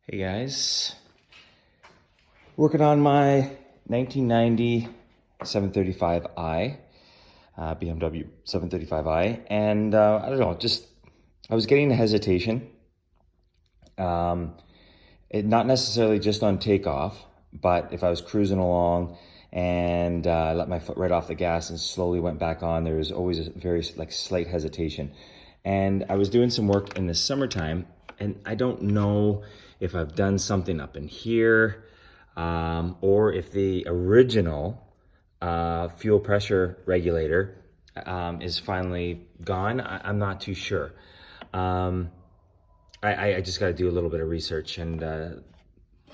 Hey guys, working on my 1990 735i, BMW 735i, and I don't know, I was getting a hesitation. Not necessarily just on takeoff, but if I was cruising along and let my foot right off the gas and slowly went back on, there was always a very slight hesitation. And I was doing some work in the summertime, and I don't know if I've done something up in here, or if the original fuel pressure regulator is finally gone. I'm not too sure. I just got to do a little bit of research and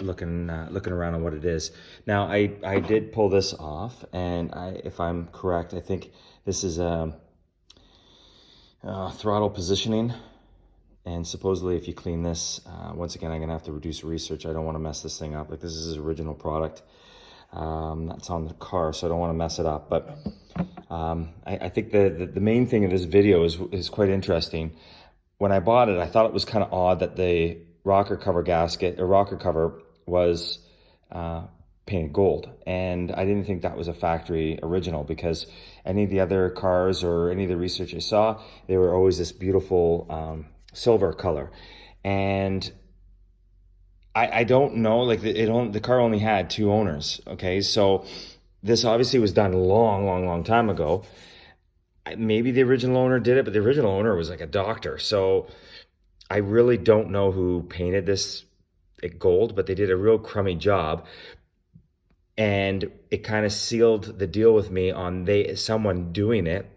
looking around on what it is. Now, I did pull this off, and if I'm correct, I think this is a throttle positioning. And supposedly, if you clean this, once again, I'm gonna have to reduce research. I don't want to mess this thing up. Like, this is his original product. That's on the car, so I don't want to mess it up. But I think the main thing of this video is quite interesting. When I bought it, I thought it was kind of odd that the rocker cover gasket or rocker cover was painted gold, and I didn't think that was a factory original, because any of the other cars or any of the research I saw, they were always this beautiful silver color. And I don't know, like the car only had two owners. Okay, so this obviously was done a long time ago. Maybe the original owner did it, but the original owner was like a doctor, so I really don't know who painted this gold, but they did a real crummy job. And it kind of sealed the deal with me on someone doing it,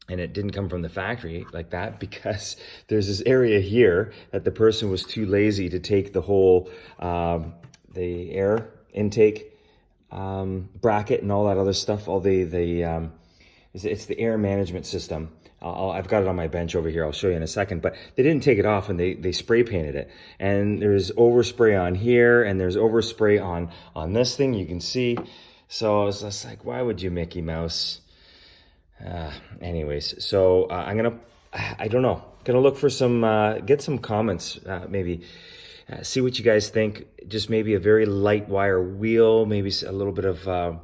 and it didn't come from the factory like that, because there's this area here that the person was too lazy to take the whole the air intake bracket and all that other stuff. It's the air management system. I've got it on my bench over here. I'll show you in a second. But they didn't take it off, and they spray painted it. And there's overspray on here, and there's overspray on this thing. You can see. So I was just like, why would you, Mickey Mouse? Anyways, so I don't know, gonna look for some, get some comments, maybe see what you guys think. Just maybe a very light wire wheel, maybe a little bit of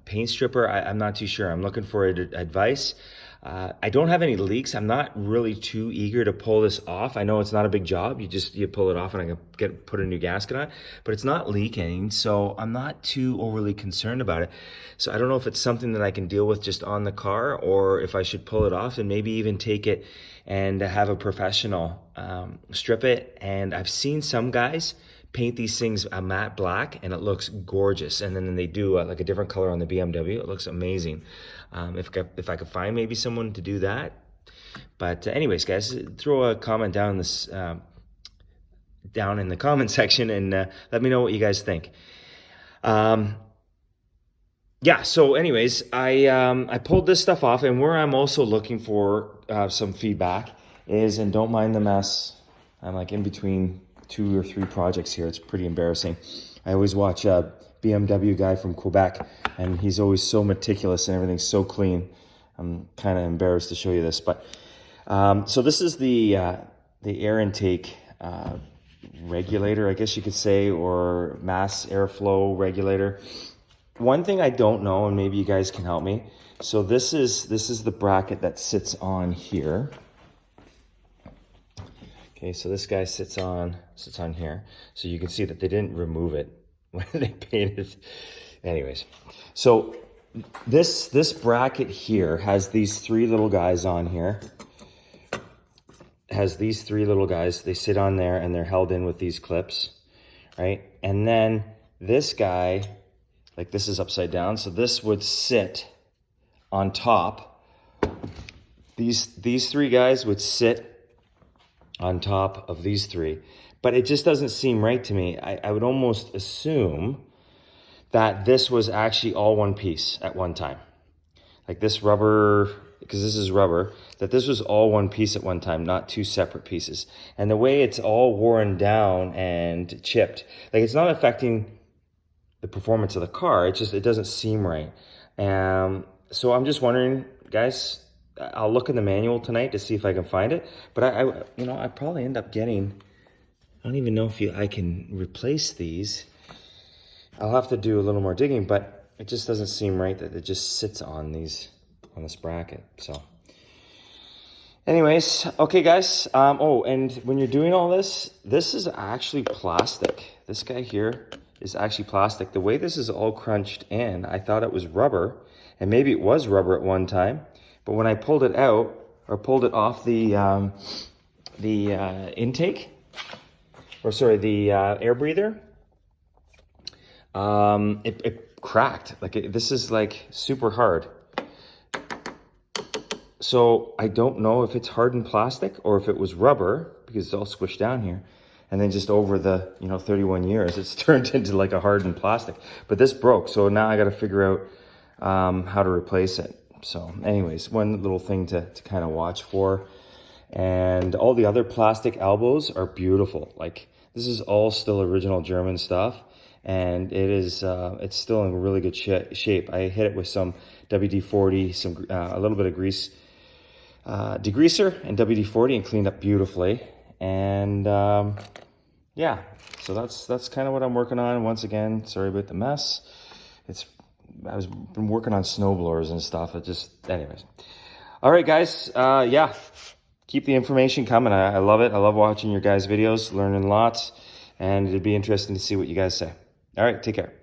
paint stripper. I'm not too sure. I'm looking for advice. I don't have any leaks. I'm not really too eager to pull this off. I know it's not a big job. You pull it off and I can put a new gasket on, but it's not leaking, so I'm not too overly concerned about it. So I don't know if it's something that I can deal with just on the car, or if I should pull it off and maybe even take it and have a professional strip it. And I've seen some guys paint these things a matte black, and it looks gorgeous. And then they do like a different color on the BMW. It looks amazing. If I could find maybe someone to do that. But anyways, guys, throw a comment down down in the comment section, and let me know what you guys think. Yeah, so anyways, I pulled this stuff off, and where I'm also looking for some feedback is, and don't mind the mess, I'm like in between 2 or 3 projects here. It's pretty embarrassing. I always watch a BMW guy from Quebec, and he's always so meticulous and everything's so clean. I'm kind of embarrassed to show you this, but so this is the air intake regulator, I guess you could say, or mass airflow regulator. One thing I don't know, and maybe you guys can help me. So this is the bracket that sits on here. Okay, so this guy sits on here. So you can see that they didn't remove it when they painted. Anyways, so this bracket here has these 3 little guys on here. Has these 3 little guys. They sit on there, and they're held in with these clips, right? And then this guy, like, this is upside down, so this would sit on top. These 3 guys would sit on top of these 3, but it just doesn't seem right to me. I would almost assume that this was actually all one piece at one time. Like this rubber, because this is rubber, that this was all one piece at one time, not 2 separate pieces. And the way it's all worn down and chipped, like, it's not affecting the performance of the car. It doesn't seem right. So I'm just wondering, guys, I'll look in the manual tonight to see if I can find it. But I probably end up getting I don't even know if I can replace these. I'll have to do a little more digging, but it just doesn't seem right that it just sits on this bracket. So anyways, okay guys. Oh, and when you're doing all this is actually plastic. This guy here is actually plastic. The way this is all crunched in, I thought it was rubber, and maybe it was rubber at one time, but when I pulled it out, or pulled it off the intake, or sorry, the air breather, it cracked. Like this is like super hard. So I don't know if it's hardened plastic or if it was rubber, because it's all squished down here. And then just over the 31 years, it's turned into like a hardened plastic. But this broke, so now I got to figure out how to replace it. So anyways, one little thing to kind of watch for. And all the other plastic elbows are beautiful. Like this is all still original German stuff, and it is it's still in really good shape. I hit it with some WD-40, a little bit of grease degreaser and WD-40, and cleaned up beautifully. And yeah, so that's kind of what I'm working on. Once again, sorry about the mess. I've been working on snowblowers and stuff. Anyways. All right, guys. Yeah, keep the information coming. I love it. I love watching your guys' videos, learning lots, and it'd be interesting to see what you guys say. All right, take care.